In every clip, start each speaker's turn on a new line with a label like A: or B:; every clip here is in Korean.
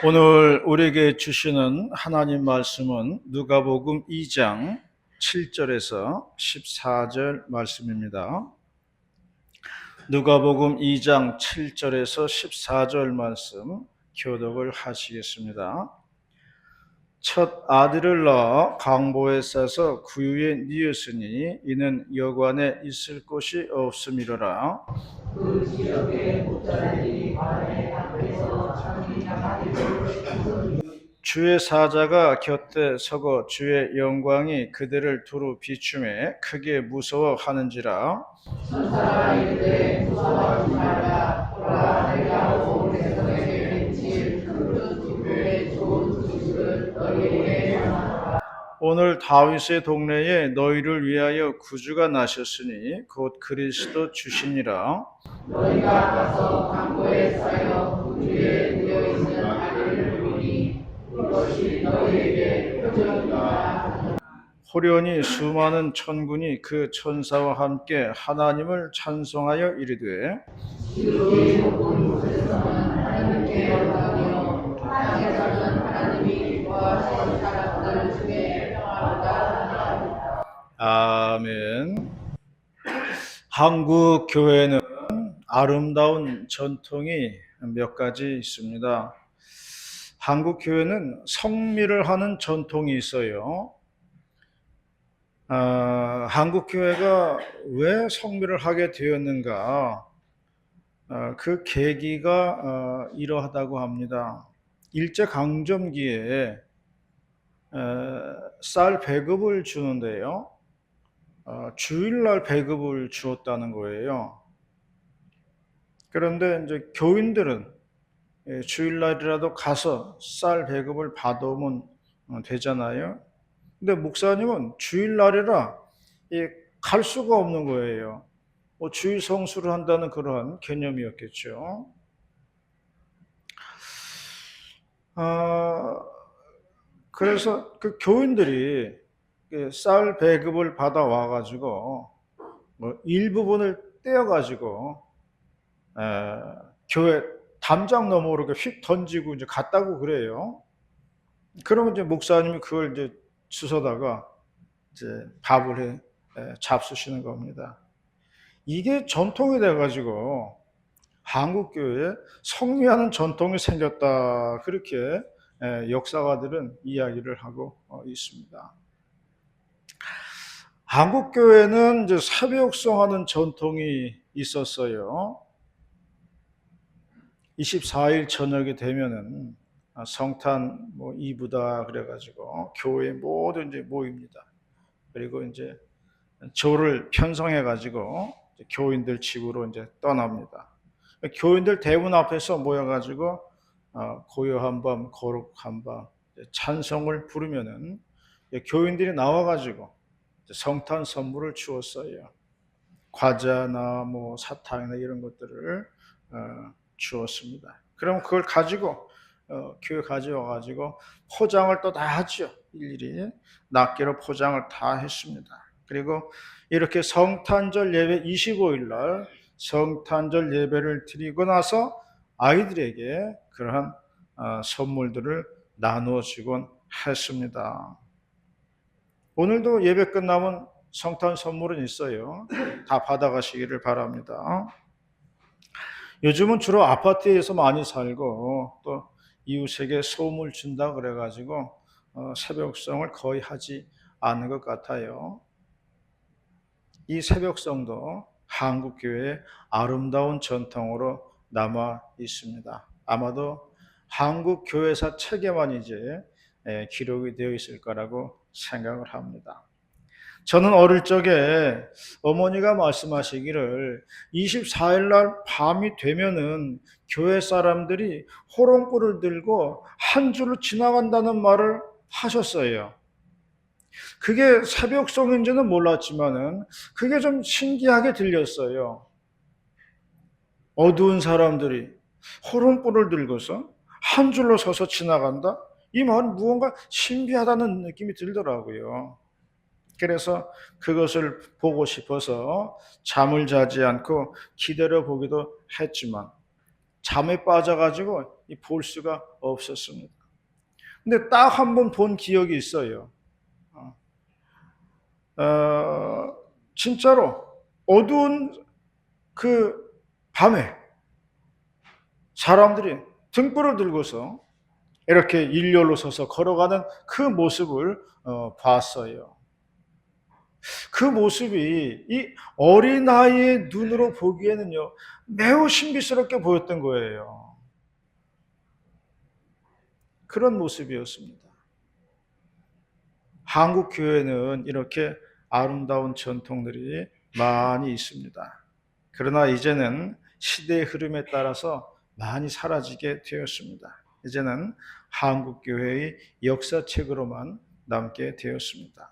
A: 오늘 우리에게 주시는 하나님 말씀은 누가복음 2장 7절에서 14절 말씀입니다. 누가복음 2장 7절에서 14절 말씀 교독을 하시겠습니다. 첫 아들을 낳아 강보에 싸서 구유에 뉘었으니 이는 여관에 있을 곳이 없음이로라. 그 지역에 목자들이 밤에 밖에서 자기 양아들을 주의 사자가 곁에 서고 주의 영광이 그들을 두루 비추매 크게 무서워하는지라. 천사가 이르되 무서워하지 말라. 보라, 내가 온 백성에게 미칠 그 기쁨의 좋은 소식을 너희에게 전하노라. 오늘 다윗의 동네에 너희를 위하여 구주가 나셨으니 곧 그리스도 주시니라. 너희가 가서 강보에 쌓여 구주에 누워 있는 아기를 보니 이것이 너희에게 표적이다. 호련히 수많은 천군이 그 천사와 함께 하나님을 찬송하여 이르되 지극히 높은 곳에서는 하나님께 영광이요 땅에서는 하나님이 기뻐하신 사람들 중에 평화로다. 아멘. 한국 교회는 아름다운 전통이 몇 가지 있습니다. 한국 교회는 성미를 하는 전통이 있어요. 한국 교회가 왜 성미를 하게 되었는가? 그 계기가 이러하다고 합니다. 일제 강점기에 쌀 배급을 주는데요. 주일날 배급을 주었다는 거예요. 그런데 이제 교인들은 주일날이라도 가서 쌀 배급을 받아오면 되잖아요. 근데 목사님은 주일날이라 갈 수가 없는 거예요. 주일 성수를 한다는 그런 개념이었겠죠. 그래서 그 교인들이 쌀 배급을 받아와가지고 일부분을 떼어가지고 교회 담장 너머로 휙 던지고 이제 갔다고 그래요. 그러면 이제 목사님이 그걸 이제 주워다가 이제 밥을 해 잡수시는 겁니다. 이게 전통이 돼가지고 한국 교회에 성미하는 전통이 생겼다, 그렇게 역사가들은 이야기를 하고 있습니다. 한국 교회는 이제 새벽송하는 전통이 있었어요. 24일 저녁이 되면은 성탄 이브다 그래가지고 교회 모두 이제 모입니다. 그리고 이제 조를 편성해가지고 교인들 집으로 이제 떠납니다. 교인들 대문 앞에서 모여가지고 고요한 밤, 거룩한 밤 찬송을 부르면은 교인들이 나와가지고 성탄 선물을 주었어요. 과자나 사탕이나 이런 것들을 주었습니다. 그럼 그걸 가지고 교회 가져와가지고 포장을 또 다 하죠. 일일이 낱개로 포장을 다 했습니다. 그리고 이렇게 성탄절 예배 25일 날 성탄절 예배를 드리고 나서 아이들에게 그러한 선물들을 나누어 주곤 했습니다. 오늘도 예배 끝나면 성탄 선물은 있어요. 다 받아가시기를 바랍니다. 요즘은 주로 아파트에서 많이 살고 또 이웃에게 소음을 준다 그래가지고 새벽성을 거의 하지 않는 것 같아요. 이 새벽성도 한국교회의 아름다운 전통으로 남아 있습니다. 아마도 한국교회사 책에만 이제 기록이 되어 있을 거라고 생각을 합니다. 저는 어릴 적에 어머니가 말씀하시기를 24일 날 밤이 되면은 교회 사람들이 호롱불을 들고 한 줄로 지나간다는 말을 하셨어요. 그게 새벽송인지는 몰랐지만은 그게 좀 신기하게 들렸어요. 어두운 사람들이 호롱불을 들고서 한 줄로 서서 지나간다? 이 말은 무언가 신비하다는 느낌이 들더라고요. 그래서 그것을 보고 싶어서 잠을 자지 않고 기다려 보기도 했지만 잠에 빠져가지고 볼 수가 없었습니다. 근데 딱 한 번 본 기억이 있어요. 진짜로 어두운 그 밤에 사람들이 등불을 들고서 이렇게 일렬로 서서 걸어가는 그 모습을 봤어요. 그 모습이 이 어린아이의 눈으로 보기에는요, 매우 신비스럽게 보였던 거예요. 그런 모습이었습니다. 한국 교회는 이렇게 아름다운 전통들이 많이 있습니다. 그러나 이제는 시대의 흐름에 따라서 많이 사라지게 되었습니다. 이제는 한국 교회의 역사책으로만 남게 되었습니다.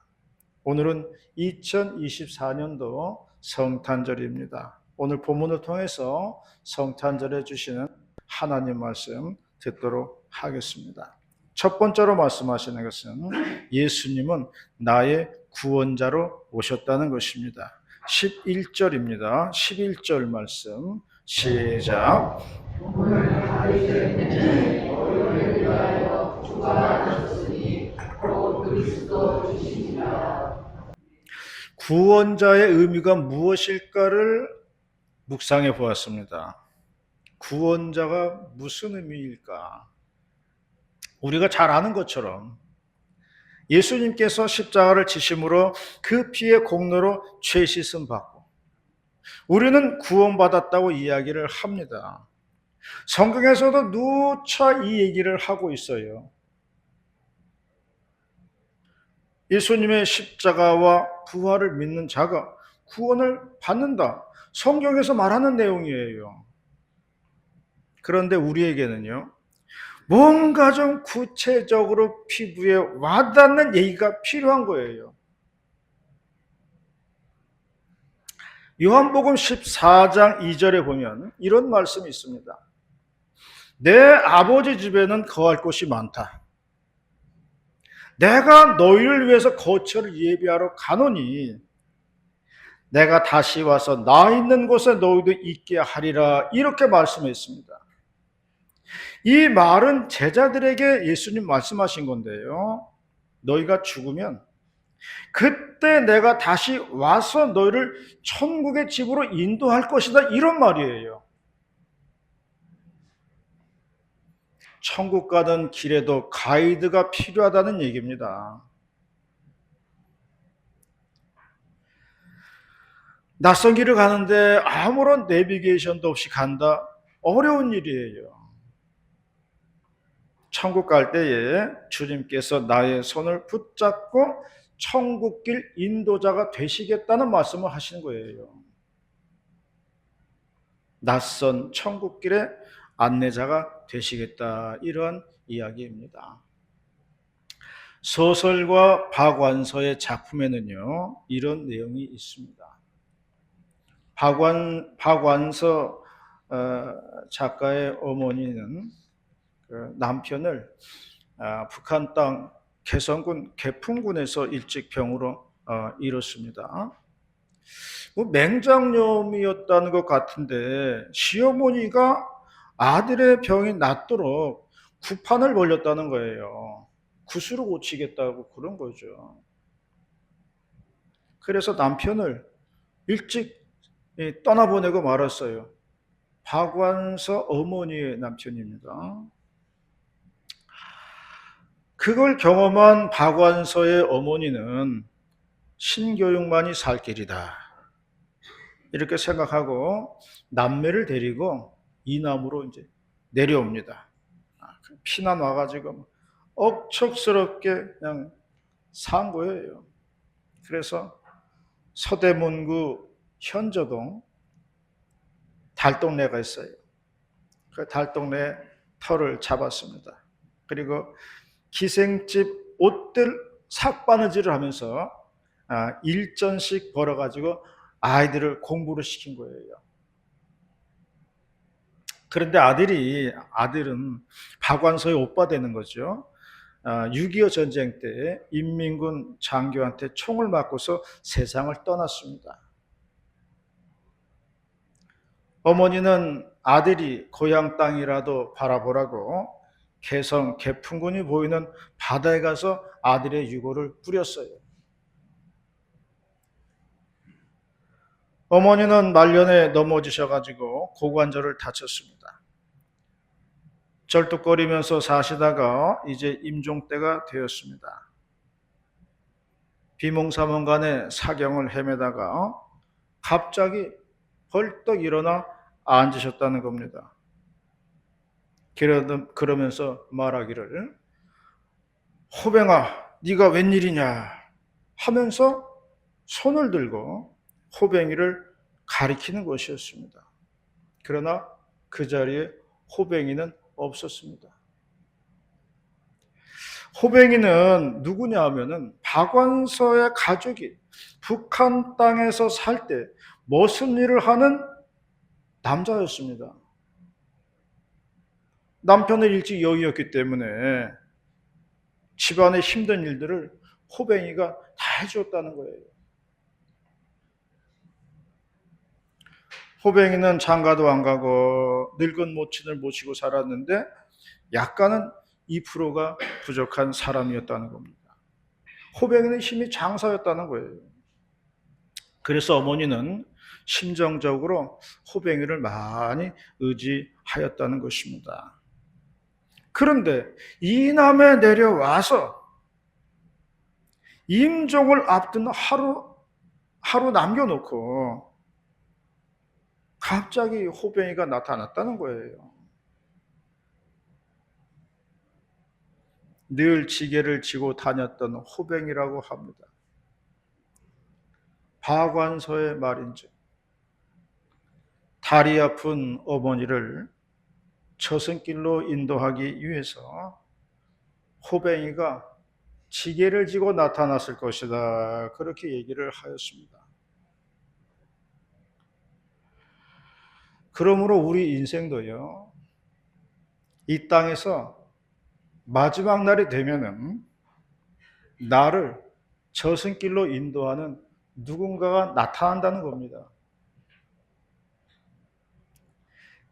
A: 오늘은 2024년도 성탄절입니다. 오늘 본문을 통해서 성탄절에 주시는 하나님 말씀 듣도록 하겠습니다. 첫 번째로 말씀하시는 것은 예수님은 나의 구원자로 오셨다는 것입니다. 11절입니다. 11절 말씀 시작. 구원자의 의미가 무엇일까를 묵상해 보았습니다. 구원자가 무슨 의미일까? 우리가 잘 아는 것처럼 예수님께서 십자가를 지심으로 그 피의 공로로 죄 씻음 받고 우리는 구원받았다고 이야기를 합니다. 성경에서도 누차 이 얘기를 하고 있어요. 예수님의 십자가와 부활을 믿는 자가 구원을 받는다. 성경에서 말하는 내용이에요. 그런데 우리에게는요, 뭔가 좀 구체적으로 피부에 와닿는 얘기가 필요한 거예요. 요한복음 14장 2절에 보면 이런 말씀이 있습니다. 내 아버지 집에는 거할 곳이 많다. 내가 너희를 위해서 거처를 예비하러 가노니 내가 다시 와서 나 있는 곳에 너희도 있게 하리라. 이렇게 말씀했습니다. 이 말은 제자들에게 예수님 말씀하신 건데요. 너희가 죽으면 그때 내가 다시 와서 너희를 천국의 집으로 인도할 것이다. 이런 말이에요. 천국 가는 길에도 가이드가 필요하다는 얘기입니다. 낯선 길을 가는데 아무런 내비게이션도 없이 간다? 어려운 일이에요. 천국 갈 때에 주님께서 나의 손을 붙잡고 천국길 인도자가 되시겠다는 말씀을 하시는 거예요. 낯선 천국길의 안내자가 되시겠다, 이런 이야기입니다. 소설과 박완서의 작품에는요, 이런 내용이 있습니다. 박완서 작가의 어머니는 남편을 북한 땅 개성군 개풍군에서 일찍 병으로 잃었습니다. 맹장염이었다는 것 같은데 시어머니가 아들의 병이 낫도록 구판을 벌렸다는 거예요. 굿으로 고치겠다고 그런 거죠. 그래서 남편을 일찍 떠나보내고 말았어요. 박완서 어머니의 남편입니다. 그걸 경험한 박완서의 어머니는 신교육만이 살 길이다, 이렇게 생각하고 남매를 데리고 이남으로 이제 내려옵니다. 피난 와가지고 억척스럽게 그냥 산 거예요. 그래서 서대문구 현저동 달동네가 있어요. 그 달동네 터를 잡았습니다. 그리고 기생집 옷들 삭바느질을 하면서 일전씩 벌어가지고 아이들을 공부를 시킨 거예요. 그런데 아들은 박완서의 오빠 되는 거죠. 6.25 전쟁 때 인민군 장교한테 총을 맞고서 세상을 떠났습니다. 어머니는 아들이 고향 땅이라도 바라보라고 개성 개풍군이 보이는 바다에 가서 아들의 유골을 뿌렸어요. 어머니는 말년에 넘어지셔가지고 고관절을 다쳤습니다. 절뚝거리면서 사시다가 이제 임종 때가 되었습니다. 비몽사몽간에 사경을 헤매다가 갑자기 벌떡 일어나 앉으셨다는 겁니다. 그러면서 말하기를, 호뱅아, 네가 웬일이냐 하면서 손을 들고 호뱅이를 가리키는 것이었습니다. 그러나 그 자리에 호뱅이는 없었습니다. 호뱅이는 누구냐 하면은 박완서의 가족이 북한 땅에서 살 때 무슨 일을 하는 남자였습니다. 남편은 일찍 여의였기 때문에 집안의 힘든 일들을 호뱅이가 다 해줬다는 거예요. 호뱅이는 장가도 안 가고 늙은 모친을 모시고 살았는데 약간은 2%가 부족한 사람이었다는 겁니다. 호뱅이는 힘이 장사였다는 거예요. 그래서 어머니는 심정적으로 호뱅이를 많이 의지하였다는 것입니다. 그런데 이남에 내려와서 임종을 앞둔 하루 남겨놓고 갑자기 호뱅이가 나타났다는 거예요. 늘 지게를 지고 다녔던 호뱅이라고 합니다. 박완서의 말인지 다리 아픈 어머니를 저승길로 인도하기 위해서 호뱅이가 지게를 지고 나타났을 것이다. 그렇게 얘기를 하였습니다. 그러므로 우리 인생도요, 이 땅에서 마지막 날이 되면은 나를 저승길로 인도하는 누군가가 나타난다는 겁니다.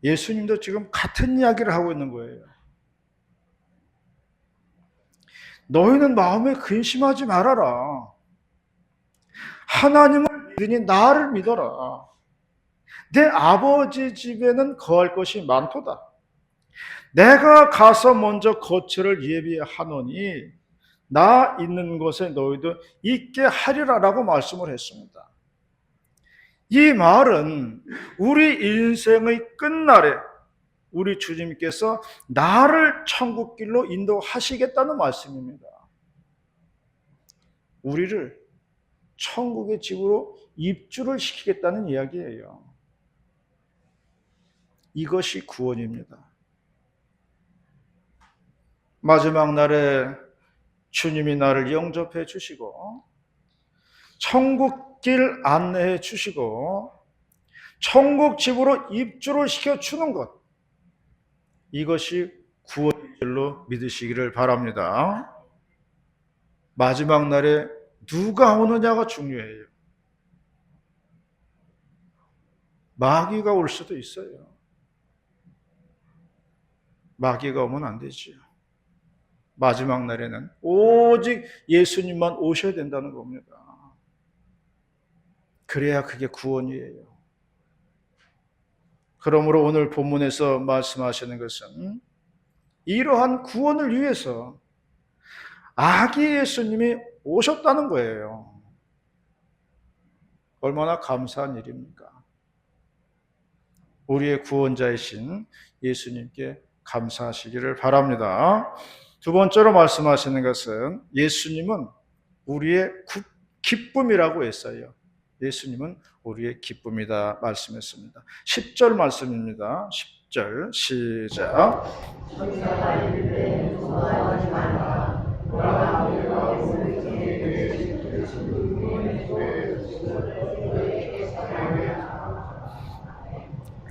A: 예수님도 지금 같은 이야기를 하고 있는 거예요. 너희는 마음에 근심하지 말아라. 하나님을 믿으니 나를 믿어라. 내 아버지 집에는 거할 것이 많도다. 내가 가서 먼저 거처를 예비하노니 나 있는 곳에 너희도 있게 하리라라고 말씀을 했습니다. 이 말은 우리 인생의 끝날에 우리 주님께서 나를 천국길로 인도하시겠다는 말씀입니다. 우리를 천국의 집으로 입주를 시키겠다는 이야기예요. 이것이 구원입니다. 마지막 날에 주님이 나를 영접해 주시고 천국길 안내해 주시고 천국 집으로 입주를 시켜 주는 것, 이것이 구원인 줄로 믿으시기를 바랍니다. 마지막 날에 누가 오느냐가 중요해요. 마귀가 올 수도 있어요. 마귀가 오면 안 되지요. 마지막 날에는 오직 예수님만 오셔야 된다는 겁니다. 그래야 그게 구원이에요. 그러므로 오늘 본문에서 말씀하시는 것은 이러한 구원을 위해서 아기 예수님이 오셨다는 거예요. 얼마나 감사한 일입니까? 우리의 구원자이신 예수님께 감사하시기를 바랍니다. 두 번째로 말씀하시는 것은 예수님은 우리의 기쁨이라고 했어요. 예수님은 우리의 기쁨이다 말씀했습니다. 10절 말씀입니다. 10절 시작.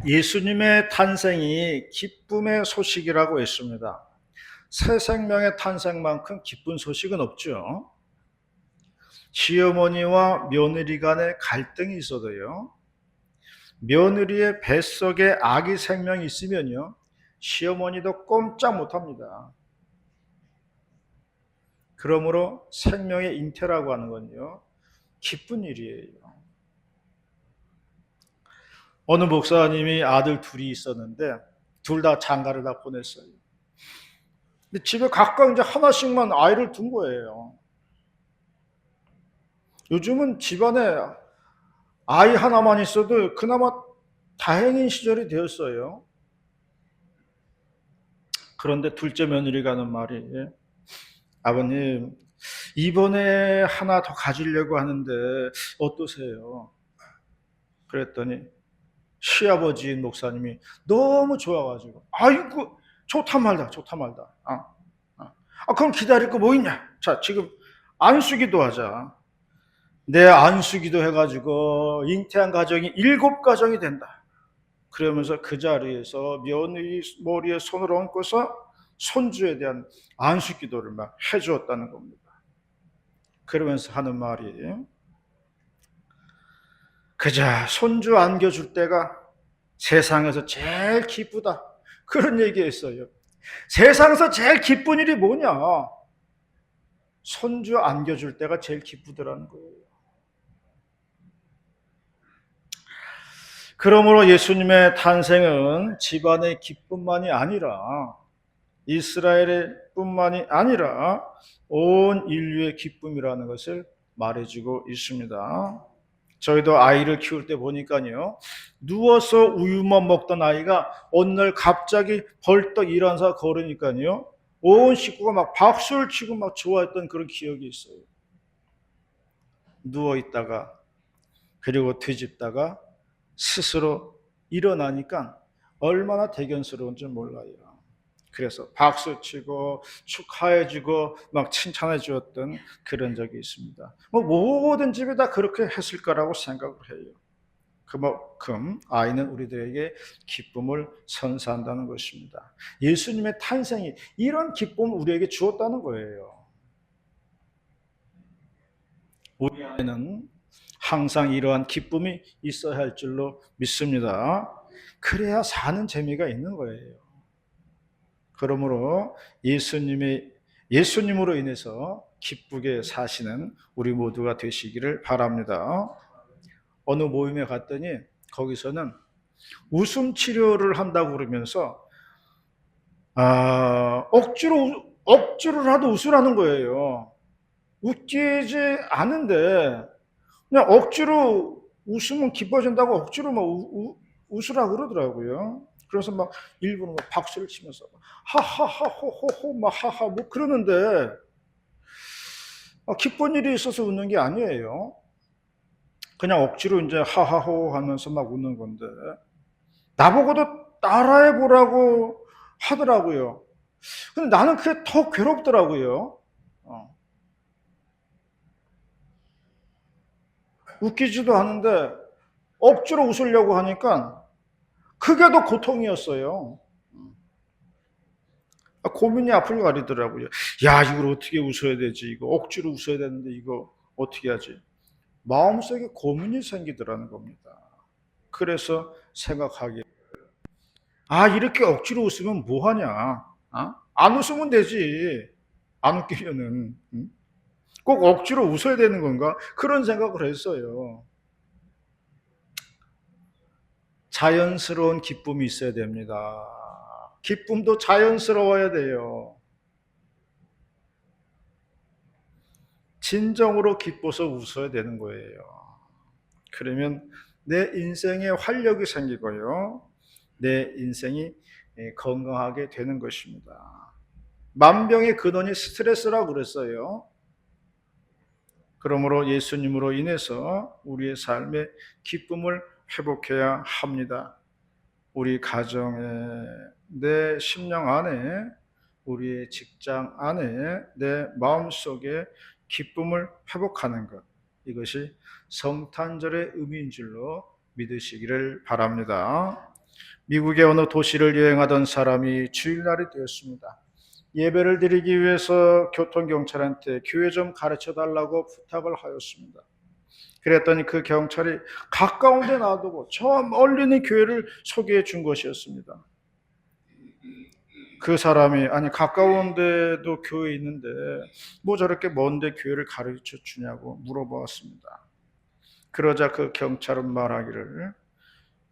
A: 예수님의 탄생이 기쁨의 소식이라고 했습니다. 새 생명의 탄생만큼 기쁜 소식은 없죠. 시어머니와 며느리 간의 갈등이 있어도요, 며느리의 뱃속에 아기 생명이 있으면요, 시어머니도 꼼짝 못합니다. 그러므로 생명의 잉태라고 하는 건요, 기쁜 일이에요. 어느 목사님이 아들 둘이 있었는데 둘 다 장가를 다 보냈어요. 근데 집에 각각 이제 하나씩만 아이를 둔 거예요. 요즘은 집안에 아이 하나만 있어도 그나마 다행인 시절이 되었어요. 그런데 둘째 며느리가 하는 말이, 아버님, 이번에 하나 더 가지려고 하는데 어떠세요? 그랬더니 시아버지인 목사님이 너무 좋아가지고, 아이고, 좋다 말다, 좋다 말다. 그럼 기다릴 거 뭐 있냐? 자, 지금 안수기도 하자. 내 안수기도 해가지고 잉태한 가정이 7가정이 된다. 그러면서 그 자리에서 며느리 머리에 손을 얹고서 손주에 대한 안수기도를 막 해주었다는 겁니다. 그러면서 하는 말이, 그저 손주 안겨줄 때가 세상에서 제일 기쁘다. 그런 얘기했어요. 세상에서 제일 기쁜 일이 뭐냐? 손주 안겨줄 때가 제일 기쁘더라는 거예요. 그러므로 예수님의 탄생은 집안의 기쁨만이 아니라 이스라엘의 뿐만이 아니라 온 인류의 기쁨이라는 것을 말해주고 있습니다. 저희도 아이를 키울 때 보니까요, 누워서 우유만 먹던 아이가 어느 날 갑자기 벌떡 일어나서 걸으니까요, 온 식구가 막 박수를 치고 막 좋아했던 그런 기억이 있어요. 누워 있다가 그리고 뒤집다가 스스로 일어나니까 얼마나 대견스러운지 몰라요. 그래서 박수치고 축하해주고 막 칭찬해 주었던 그런 적이 있습니다. 모든 집이 다 그렇게 했을 거라고 생각을 해요. 그만큼 아이는 우리들에게 기쁨을 선사한다는 것입니다. 예수님의 탄생이 이런 기쁨을 우리에게 주었다는 거예요. 우리 안에는 항상 이러한 기쁨이 있어야 할 줄로 믿습니다. 그래야 사는 재미가 있는 거예요. 그러므로 예수님으로 인해서 기쁘게 사시는 우리 모두가 되시기를 바랍니다. 어느 모임에 갔더니 거기서는 웃음 치료를 한다고 그러면서 억지로라도 웃으라는 거예요. 웃기지 않은데 그냥 억지로 웃으면 기뻐진다고 억지로 막 웃으라고 그러더라고요. 그래서 막 일부러 막 박수를 치면서 하하하호호호 막 하하 뭐 그러는데 기쁜 일이 있어서 웃는 게 아니에요. 그냥 억지로 이제 하하호 하면서 막 웃는 건데 나보고도 따라해 보라고 하더라고요. 근데 나는 그게 더 괴롭더라고요. 웃기지도 않은데 억지로 웃으려고 하니까 그게 더 고통이었어요. 고민이 앞을 가리더라고요. 야, 이걸 어떻게 웃어야 되지? 이거 억지로 웃어야 되는데 이거 어떻게 하지? 마음속에 고민이 생기더라는 겁니다. 그래서 생각하기에 이렇게 억지로 웃으면 뭐하냐? 안 웃으면 되지. 안 웃기면은. 꼭 억지로 웃어야 되는 건가? 그런 생각을 했어요. 자연스러운 기쁨이 있어야 됩니다. 기쁨도 자연스러워야 돼요. 진정으로 기뻐서 웃어야 되는 거예요. 그러면 내 인생에 활력이 생기고요. 내 인생이 건강하게 되는 것입니다. 만병의 근원이 스트레스라고 그랬어요. 그러므로 예수님으로 인해서 우리의 삶의 기쁨을 회복해야 합니다. 우리 가정에, 내 심령 안에, 우리의 직장 안에, 내 마음속에 기쁨을 회복하는 것, 이것이 성탄절의 의미인 줄로 믿으시기를 바랍니다. 미국의 어느 도시를 여행하던 사람이 주일날이 되었습니다. 예배를 드리기 위해서 교통경찰한테 교회 좀 가르쳐 달라고 부탁을 하였습니다. 그랬더니 그 경찰이 가까운 데 놔두고 저 멀리 있는 교회를 소개해 준 것이었습니다. 그 사람이 아니 가까운 데도 교회 있는데 뭐 저렇게 먼데 교회를 가르쳐 주냐고 물어보았습니다. 그러자 그 경찰은 말하기를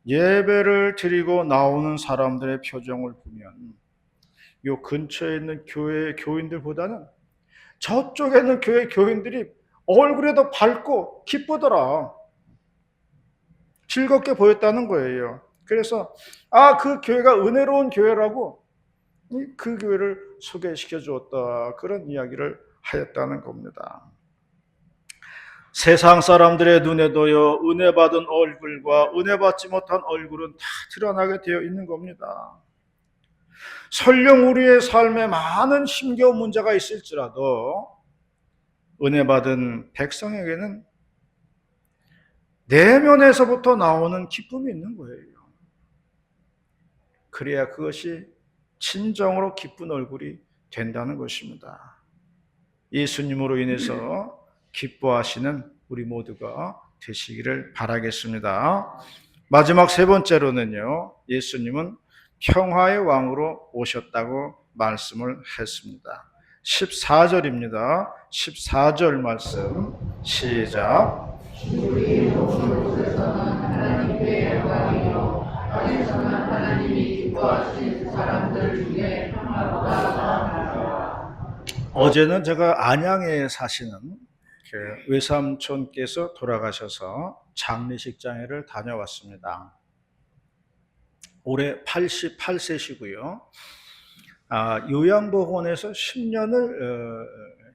A: 예배를 드리고 나오는 사람들의 표정을 보면 요 근처에 있는 교회 교인들보다는 저쪽에 있는 교회 교인들이 얼굴에 더 밝고 기쁘더라. 즐겁게 보였다는 거예요. 그래서 그 교회가 은혜로운 교회라고 그 교회를 소개시켜 주었다. 그런 이야기를 하였다는 겁니다. 세상 사람들의 눈에도요, 은혜 받은 얼굴과 은혜 받지 못한 얼굴은 다 드러나게 되어 있는 겁니다. 설령 우리의 삶에 많은 힘겨운 문제가 있을지라도 은혜 받은 백성에게는 내면에서부터 나오는 기쁨이 있는 거예요. 그래야 그것이 진정으로 기쁜 얼굴이 된다는 것입니다. 예수님으로 인해서 기뻐하시는 우리 모두가 되시기를 바라겠습니다. 마지막 세 번째로는요, 예수님은 평화의 왕으로 오셨다고 말씀을 했습니다. 14절입니다. 14절 말씀 시작. 어제는 제가 안양에 사시는 그 외삼촌께서 돌아가셔서 장례식장회를 다녀왔습니다. 올해 88세시고요. 요양보건에서 10년을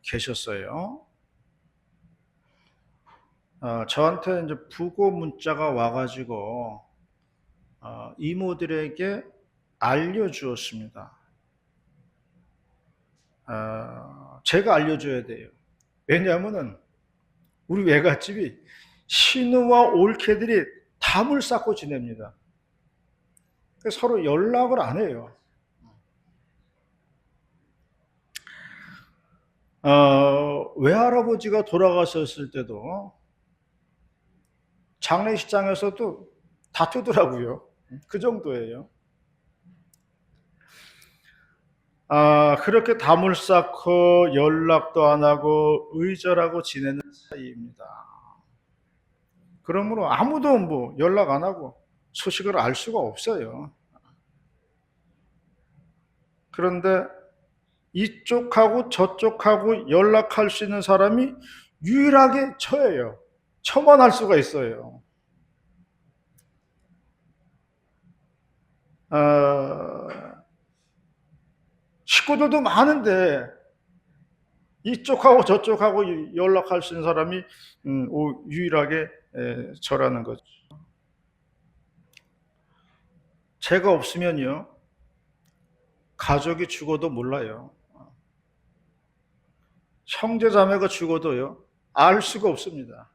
A: 계셨어요. 저한테 이제 부고 문자가 와가지고 이모들에게 알려주었습니다. 제가 알려줘야 돼요. 왜냐하면은 우리 외갓집이 신우와 올케들이 담을 쌓고 지냅니다. 서로 연락을 안 해요. 외할아버지가 돌아가셨을 때도 장례식장에서도 다투더라고요. 그 정도예요. 그렇게 담을 쌓고 연락도 안 하고 의절하고 지내는 사이입니다. 그러므로 아무도 뭐 연락 안 하고 소식을 알 수가 없어요. 그런데 이쪽하고 저쪽하고 연락할 수 있는 사람이 유일하게 저예요. 저만 할 수가 있어요. 식구들도 많은데 이쪽하고 저쪽하고 연락할 수 있는 사람이 유일하게 저라는 거죠. 제가 없으면요, 가족이 죽어도 몰라요. 형제 자매가 죽어도요, 알 수가 없습니다.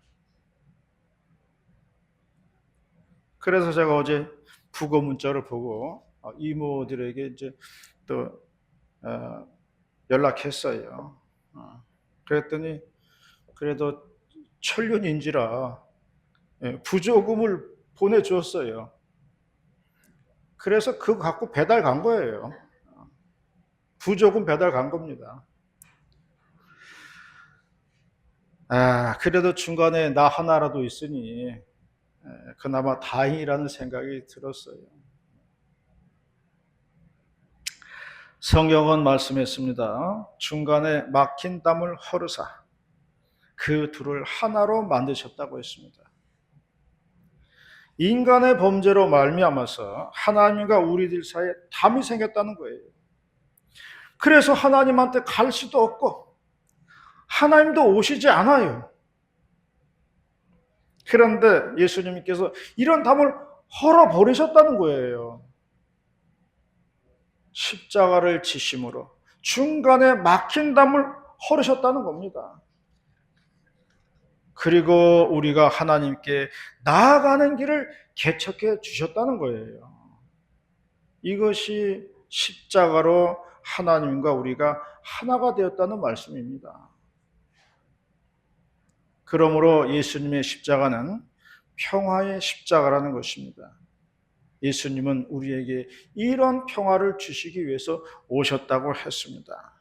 A: 그래서 제가 어제 부고 문자를 보고 이모들에게 이제 또 연락했어요. 그랬더니 그래도 천륜인지라 부조금을 보내주었어요. 그래서 그거 갖고 배달 간 거예요. 부조금 배달 간 겁니다. 그래도 중간에 나 하나라도 있으니 그나마 다행이라는 생각이 들었어요. 성경은 말씀했습니다. 중간에 막힌 담을 헐으사 그 둘을 하나로 만드셨다고 했습니다. 인간의 범죄로 말미암아서 하나님과 우리들 사이에 담이 생겼다는 거예요. 그래서 하나님한테 갈 수도 없고 하나님도 오시지 않아요. 그런데 예수님께서 이런 담을 헐어버리셨다는 거예요. 십자가를 지심으로 중간에 막힌 담을 헐으셨다는 겁니다. 그리고 우리가 하나님께 나아가는 길을 개척해 주셨다는 거예요. 이것이 십자가로 하나님과 우리가 하나가 되었다는 말씀입니다. 그러므로 예수님의 십자가는 평화의 십자가라는 것입니다. 예수님은 우리에게 이런 평화를 주시기 위해서 오셨다고 했습니다.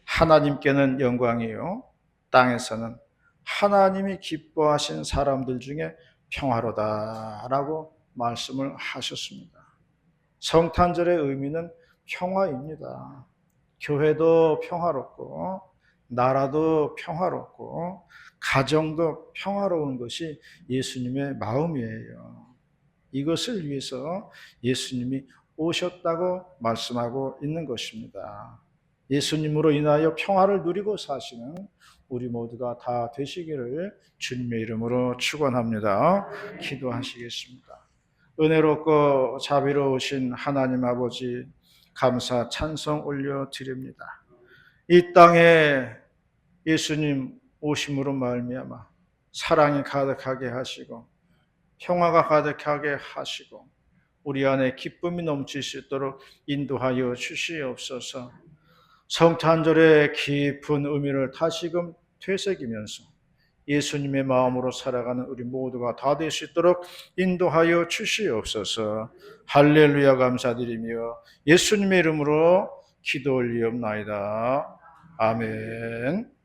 A: 하나님께는 영광이요, 땅에서는 하나님이 기뻐하신 사람들 중에 평화로다라고 말씀을 하셨습니다. 성탄절의 의미는 평화입니다. 교회도 평화롭고 나라도 평화롭고 가정도 평화로운 것이 예수님의 마음이에요. 이것을 위해서 예수님이 오셨다고 말씀하고 있는 것입니다. 예수님으로 인하여 평화를 누리고 사시는 우리 모두가 다 되시기를 주님의 이름으로 축원합니다. 기도하시겠습니다. 은혜롭고 자비로우신 하나님 아버지, 감사 찬송 올려드립니다. 이 땅에 예수님 오심으로 말미암아 사랑이 가득하게 하시고 평화가 가득하게 하시고 우리 안에 기쁨이 넘칠 수 있도록 인도하여 주시옵소서. 성탄절의 깊은 의미를 다시금 되새기면서 예수님의 마음으로 살아가는 우리 모두가 다 될 수 있도록 인도하여 주시옵소서. 할렐루야 감사드리며 예수님의 이름으로 기도 올리옵나이다. 아멘.